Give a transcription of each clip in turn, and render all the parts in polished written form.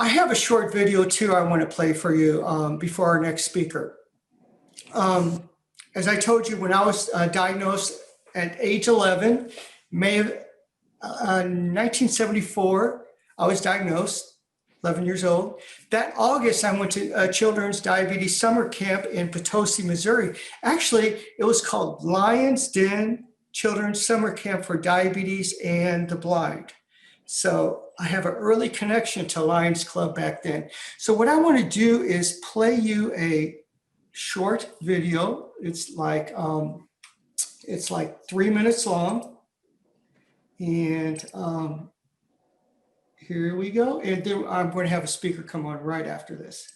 I have a short video too I want to play for you before our next speaker. As I told you, when I was diagnosed at age 11, May of 1974, I was diagnosed, 11 years old. That August, I went to a children's diabetes summer camp in Potosi, Missouri. Actually, it was called Lion's Den Children's Summer Camp for Diabetes and the Blind. So I have an early connection to Lions Club back then. So what I want to do is play you a short video. It's like 3 minutes long. And here we go. And then I'm going to have a speaker come on right after this.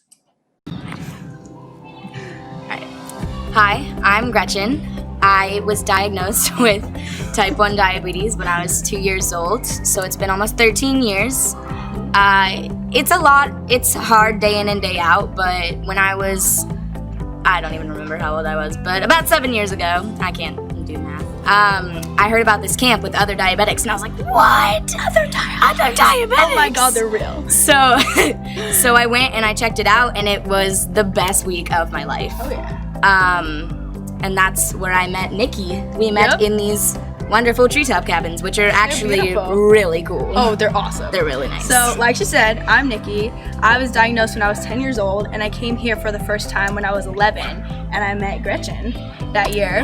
Hi, I'm Gretchen. I was diagnosed with type 1 diabetes when I was 2 years old, so it's been almost 13 years. It's a lot, it's hard day in and day out, but when I don't even remember how old I was, but about 7 years ago, I can't do math, I heard about this camp with other diabetics, and I was like, what? Other diabetics? Oh my God, they're real. So I went and I checked it out, and it was the best week of my life. Oh yeah. And that's where I met Nikki. We met in these wonderful treetop cabins, which are actually really cool. Oh, they're awesome. They're really nice. So, like she said, I'm Nikki. I was diagnosed when I was 10 years old, and I came here for the first time when I was 11, and I met Gretchen that year.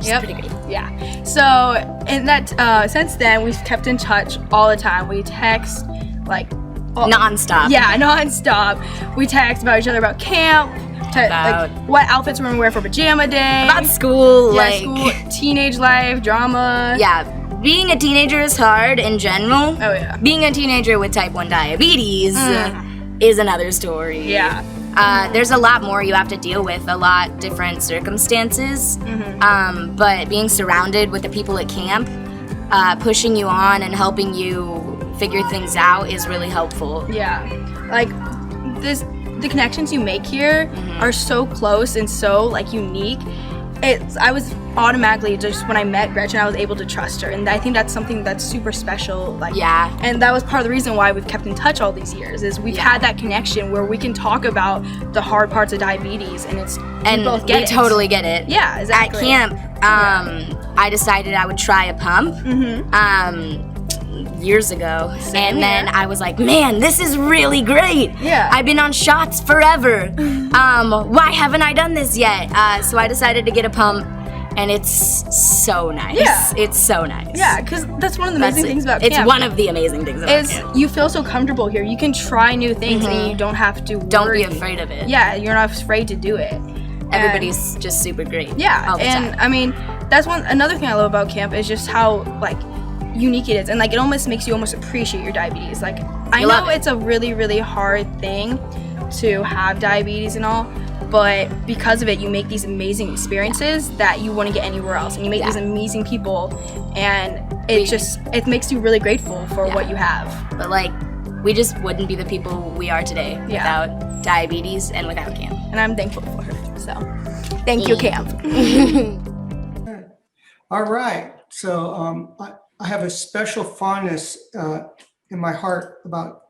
Yep. Pretty great. Yeah. So, in that since then, we've kept in touch all the time. We text like non-stop. Yeah, non-stop. We text about each other, about camp. Like what outfits we're gonna wear for pajama day. About school, school, teenage life, drama. Yeah, being a teenager is hard in general. Oh yeah. Being a teenager with type 1 diabetes is another story. Yeah. There's a lot more you have to deal with, a lot different circumstances. But being surrounded with the people at camp, pushing you on and helping you figure things out is really helpful. Yeah. Like the connections you make here are so close and so like unique. I was automatically, just when I met Gretchen, I was able to trust her, and I think that's something that's super special. Like, yeah. And that was part of the reason why we've kept in touch all these years, is we've had that connection where we can talk about the hard parts of diabetes, and we both get it. Totally get it. Yeah, exactly. At camp, I decided I would try a pump. Years ago, then I was like, man, this is really great. Yeah. I've been on shots forever. Why haven't I done this yet? So I decided to get a pump, and it's so nice. Yeah. It's so nice. Yeah, because that's one of the amazing things about camp. It's one of the amazing things about camp. You feel so comfortable here. You can try new things, and you don't have to worry. Don't be afraid of it. Yeah, you're not afraid to do it. Everybody's just super great. Yeah, all the time. I mean, that's another thing I love about camp is just how unique it is, and it almost makes you almost appreciate your diabetes. I know it's a really, really hard thing to have diabetes and all, but because of it, you make these amazing experiences that you wouldn't get anywhere else, and you make these amazing people, and it makes you really grateful for what you have. But we just wouldn't be the people we are today without diabetes and without camp. And I'm thankful for her. So, thank you, camp. All right. So I have a special fondness in my heart about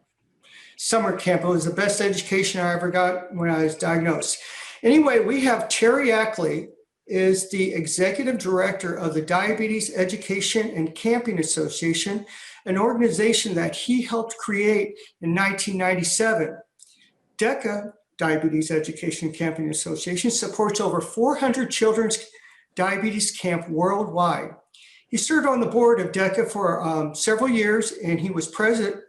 summer camp. It was the best education I ever got when I was diagnosed. Anyway, we have Terry Ackley, is the executive director of the Diabetes Education and Camping Association, an organization that he helped create in 1997. DECA, Diabetes Education and Camping Association, supports over 400 children's diabetes camp worldwide. He served on the board of DECA for several years, and he was president.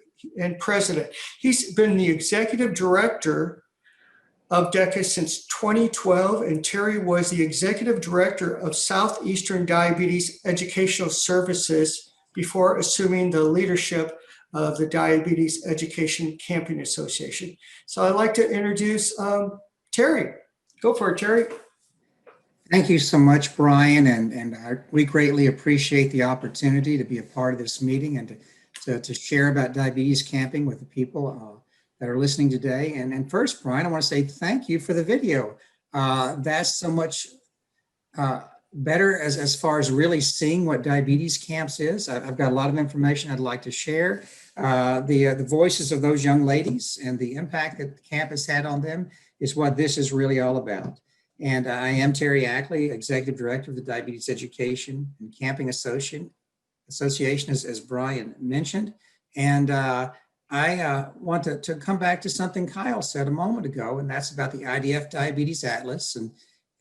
He's been the executive director of DECA since 2012, and Terry was the executive director of Southeastern Diabetes Educational Services before assuming the leadership of the Diabetes Education Camping Association. So I'd like to introduce Terry. Go for it, Terry. Thank you so much, Brian, and we greatly appreciate the opportunity to be a part of this meeting and to share about diabetes camping with the people that are listening today. And first, Brian, I want to say thank you for the video. That's so much better as far as really seeing what diabetes camps is, I've got a lot of information I'd like to share. The voices of those young ladies and the impact that the camp has had on them is what this is really all about. And I am Terry Ackley, Executive Director of the Diabetes Education and Camping Association, as Brian mentioned. And I want to come back to something Kyle said a moment ago, and that's about the IDF Diabetes Atlas. And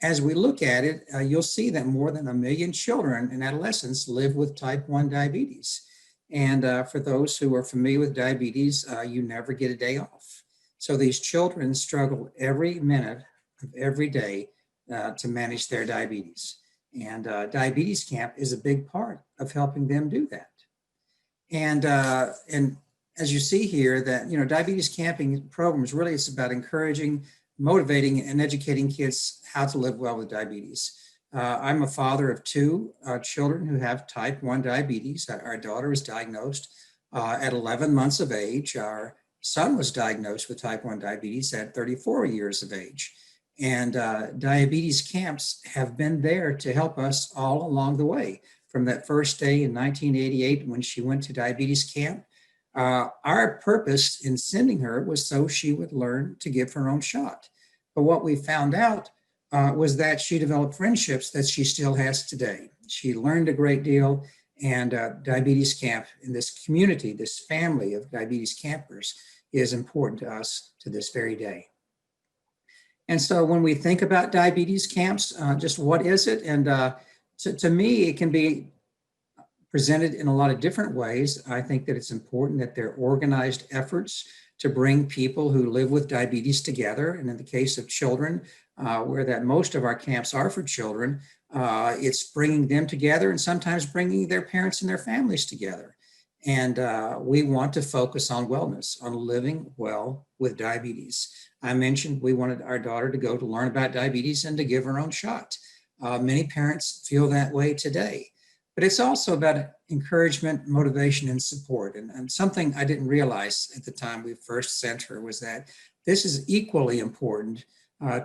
as we look at it, you'll see that more than 1 million children and adolescents live with type 1 diabetes. And for those who are familiar with diabetes, you never get a day off. So these children struggle every minute of every day to manage their diabetes. And Diabetes Camp is a big part of helping them do that. And as you see here, that diabetes camping programs really, it's about encouraging, motivating, and educating kids how to live well with diabetes. I'm a father of 2 children who have type 1 diabetes. Our daughter was diagnosed at 11 months of age. Our son was diagnosed with type 1 diabetes at 34 years of age. And diabetes camps have been there to help us all along the way. From that first day in 1988 when she went to diabetes camp, our purpose in sending her was so she would learn to give her own shot. But what we found out was that she developed friendships that she still has today. She learned a great deal, and diabetes camp in this community, this family of diabetes campers, is important to us to this very day. And so when we think about diabetes camps, just what is it? And to me, it can be presented in a lot of different ways. I think that it's important that they're organized efforts to bring people who live with diabetes together. And in the case of children, where that most of our camps are for children, it's bringing them together and sometimes bringing their parents and their families together. And we want to focus on wellness, on living well with diabetes. I mentioned we wanted our daughter to go to learn about diabetes and to give her own shot. Many parents feel that way today. But it's also about encouragement, motivation, and support. And something I didn't realize at the time we first sent her was that this is equally important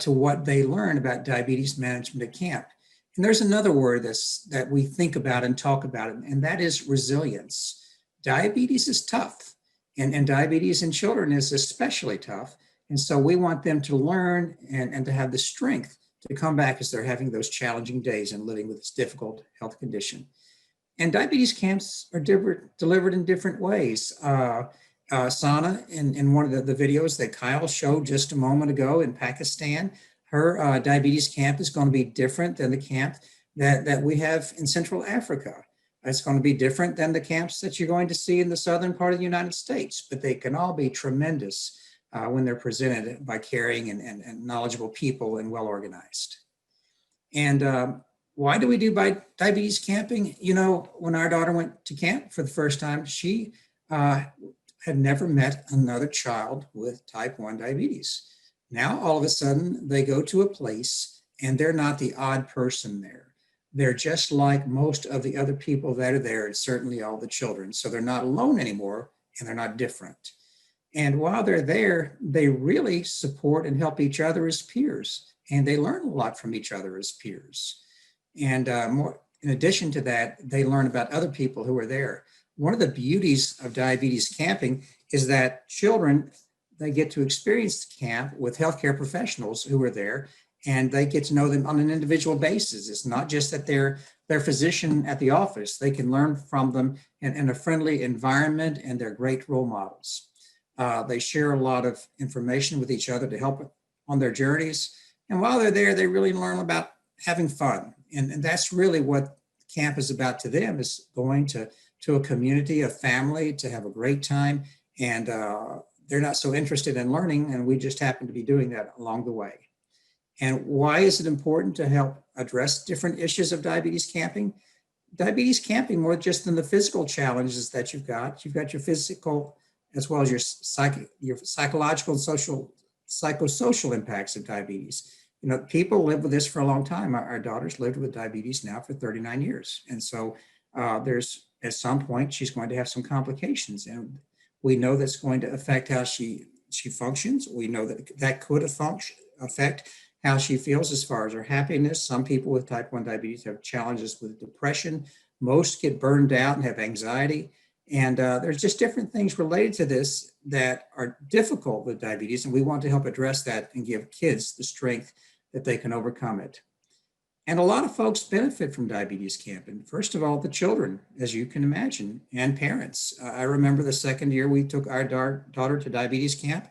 to what they learn about diabetes management at camp. And there's another word that we think about and talk about, and that is resilience. Diabetes is tough, and diabetes in children is especially tough. And so we want them to learn and to have the strength to come back as they're having those challenging days and living with this difficult health condition. And diabetes camps are delivered in different ways. Sana, in one of the videos that Kyle showed just a moment ago in Pakistan, her diabetes camp is going to be different than the camp that we have in Central Africa. It's going to be different than the camps that you're going to see in the southern part of the United States, but they can all be tremendous when they're presented by caring and knowledgeable people and well organized. And why do we do diabetes camping? When our daughter went to camp for the first time, she had never met another child with type 1 diabetes. Now, all of a sudden, they go to a place and they're not the odd person there. They're just like most of the other people that are there, and certainly all the children. So they're not alone anymore, and they're not different. And while they're there, they really support and help each other as peers, and they learn a lot from each other as peers. And more, in addition to that, they learn about other people who are there. One of the beauties of diabetes camping is that children, they get to experience camp with healthcare professionals who are there, and they get to know them on an individual basis. It's not just that they're their physician at the office. They can learn from them in a friendly environment, and they're great role models. They share a lot of information with each other to help on their journeys. And while they're there, they really learn about having fun. And that's really what camp is about to them, is going to a community, a family, to have a great time. And they're not so interested in learning, and we just happen to be doing that along the way. And why is it important to help address different issues of diabetes camping? Diabetes camping, more just than the physical challenges that you've got your physical as well as your psychological and psychosocial impacts of diabetes. People live with this for a long time. Our daughter's lived with diabetes now for 39 years. And so there's, at some point, she's going to have some complications. And we know that's going to affect how she functions. We know that could affect how she feels as far as her happiness. Some people with type 1 diabetes have challenges with depression. Most get burned out and have anxiety. And there's just different things related to this that are difficult with diabetes. And we want to help address that and give kids the strength that they can overcome it. And a lot of folks benefit from diabetes camping. First of all, the children, as you can imagine, and parents. I remember the second year we took our daughter to diabetes camp.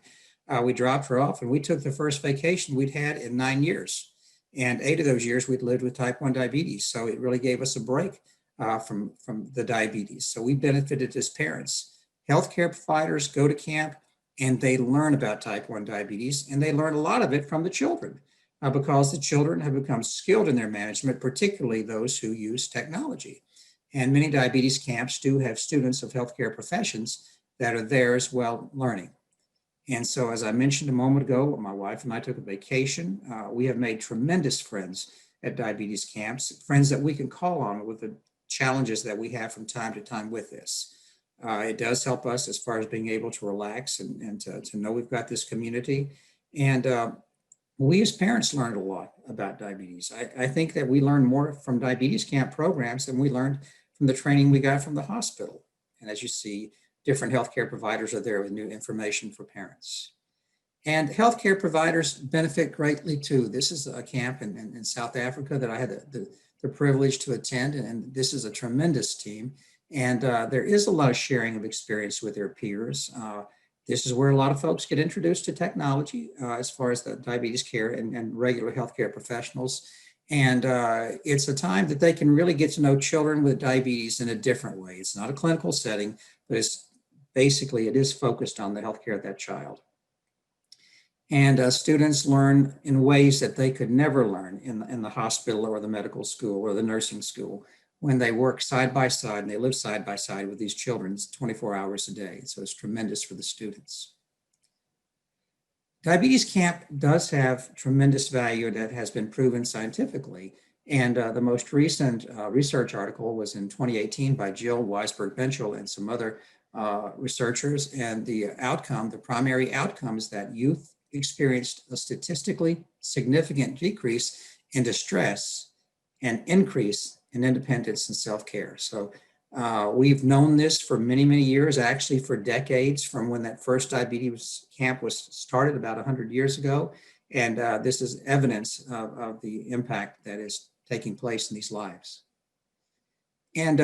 We dropped her off and we took the first vacation we'd had in 9 years. And 8 of those years we'd lived with type 1 diabetes. So it really gave us a break from the diabetes. So we benefited as parents. Healthcare providers go to camp and they learn about type 1 diabetes, and they learn a lot of it from the children because the children have become skilled in their management, particularly those who use technology. And many diabetes camps do have students of healthcare professions that are there as well learning. And so, as I mentioned a moment ago, my wife and I took a vacation. We have made tremendous friends at diabetes camps, friends that we can call on with the challenges that we have from time to time with this. It does help us as far as being able to relax and to know we've got this community. And we as parents learned a lot about diabetes. I think that we learned more from diabetes camp programs than we learned from the training we got from the hospital. And as you see, different healthcare providers are there with new information for parents. And healthcare providers benefit greatly too. This is a camp in South Africa that I had the privilege to attend, and this is a tremendous team. And there is a lot of sharing of experience with their peers. This is where a lot of folks get introduced to technology as far as the diabetes care and regular healthcare professionals. And it's a time that they can really get to know children with diabetes in a different way. It's not a clinical setting, but it's basically, it is focused on the healthcare of that child. And students learn in ways that they could never learn in the hospital or the medical school or the nursing school when they work side by side and they live side by side with these children 24 hours a day. So it's tremendous for the students. Diabetes camp does have tremendous value that has been proven scientifically. And the most recent research article was in 2018 by Jill Weisberg-Benchel and some other researchers. And the outcome, the primary outcome is that youth experienced a statistically significant decrease in distress and increase in independence and self-care. So we've known this for many, many years, actually for decades, from when that first diabetes camp was started about 100 years ago. And this is evidence of the impact that is taking place in these lives. And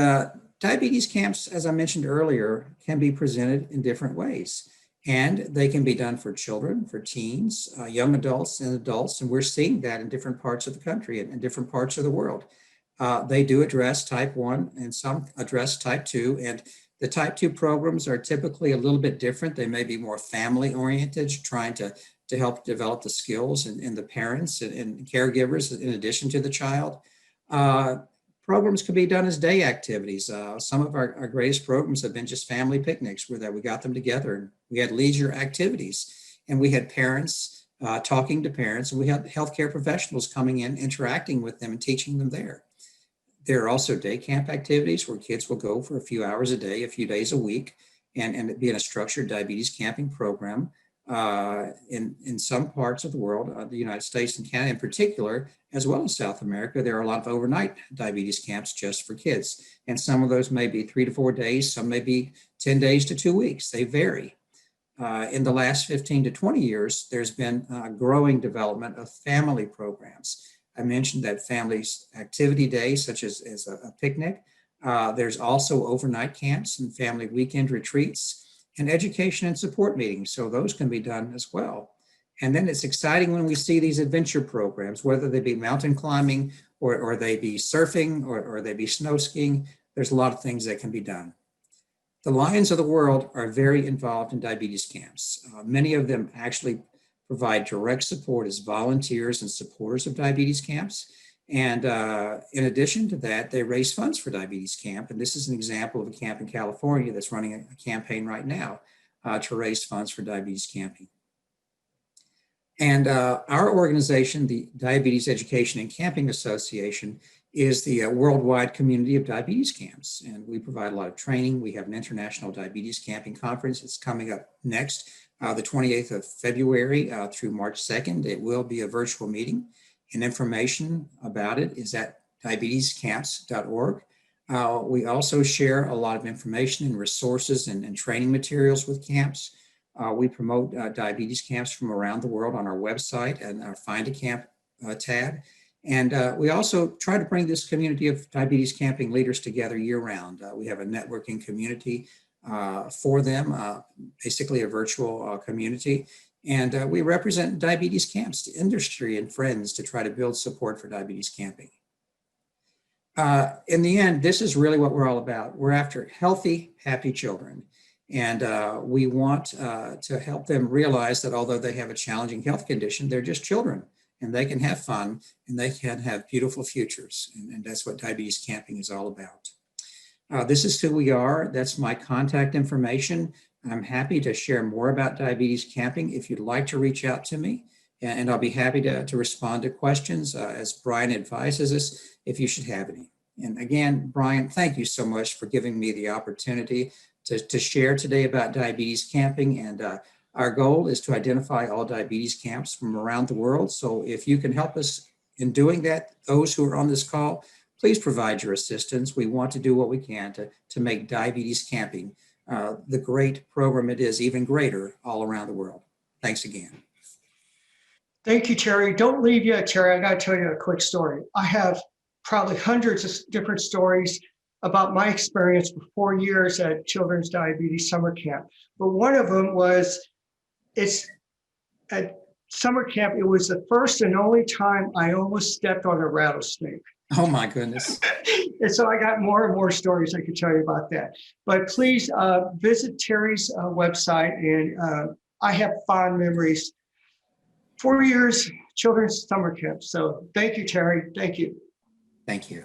diabetes camps, as I mentioned earlier, can be presented in different ways. And they can be done for children, for teens, young adults, and we're seeing that in different parts of the country and in different parts of the world. They do address type 1 and some address type 2. And the type 2 programs are typically a little bit different. They may be more family oriented, trying to help develop the skills in the parents and caregivers in addition to the child. Programs could be done as day activities. Some of our greatest programs have been just family picnics where we got them together and we had leisure activities and we had parents talking to parents, and we had healthcare professionals coming in, interacting with them and teaching them there. There are also day camp activities where kids will go for a few hours a day, a few days a week, and be in a structured diabetes camping program. In some parts of the world, the United States and Canada in particular, as well as South America, there are a lot of overnight diabetes camps just for kids. And some of those may be 3 to 4 days, some may be 10 days to 2 weeks. They vary. In the last 15 to 20 years, there's been a growing development of family programs. I mentioned that families activity days, such as a picnic. There's also overnight camps and family weekend retreats and education and support meetings. So those can be done as well. And then it's exciting when we see these adventure programs, whether they be mountain climbing or they be surfing or they be snow skiing. There's a lot of things that can be done. The Lions of the World are very involved in diabetes camps. Many of them actually provide direct support as volunteers and supporters of diabetes camps. And in addition to that, they raise funds for diabetes camp. And this is an example of a camp in California that's running a campaign right now to raise funds for diabetes camping. And our organization, the Diabetes Education and Camping Association, is the worldwide community of diabetes camps. And we provide a lot of training. We have an International Diabetes Camping Conference that's coming up next, the 28th of February through March 2nd. It will be a virtual meeting, and information about it is at diabetescamps.org. We also share a lot of information and resources and training materials with camps. We promote diabetes camps from around the world on our website and our Find a Camp tab. And we also try to bring this community of diabetes camping leaders together year-round. We have a networking community for them, basically a virtual community. And we represent diabetes camps to industry and friends to try to build support for diabetes camping. In the end, this is really what we're all about. We're after healthy, happy children. And we want to help them realize that although they have a challenging health condition, they're just children, and they can have fun and they can have beautiful futures. And that's what diabetes camping is all about. This is who we are. That's my contact information. I'm happy to share more about diabetes camping if you'd like to reach out to me. And I'll be happy to respond to questions as Brian advises us if you should have any. And again, Brian, thank you so much for giving me the opportunity to share today about diabetes camping. And our goal is to identify all diabetes camps from around the world. So if you can help us in doing that, those who are on this call, please provide your assistance. We want to do what we can to make diabetes camping the great program it is, even greater all around the world. Thanks again. Thank you, Terry. Don't leave yet, Terry. I got to tell you a quick story. I have probably hundreds of different stories about my experience for 4 years at Children's Diabetes Summer Camp. But one of them was, it's at summer camp, it was the first and only time I almost stepped on a rattlesnake. Oh my goodness. And so I got more and more stories I could tell you about that. But please visit Terry's website, and I have fond memories. 4 years, Children's Summer Camp. So thank you, Terry. Thank you. Thank you.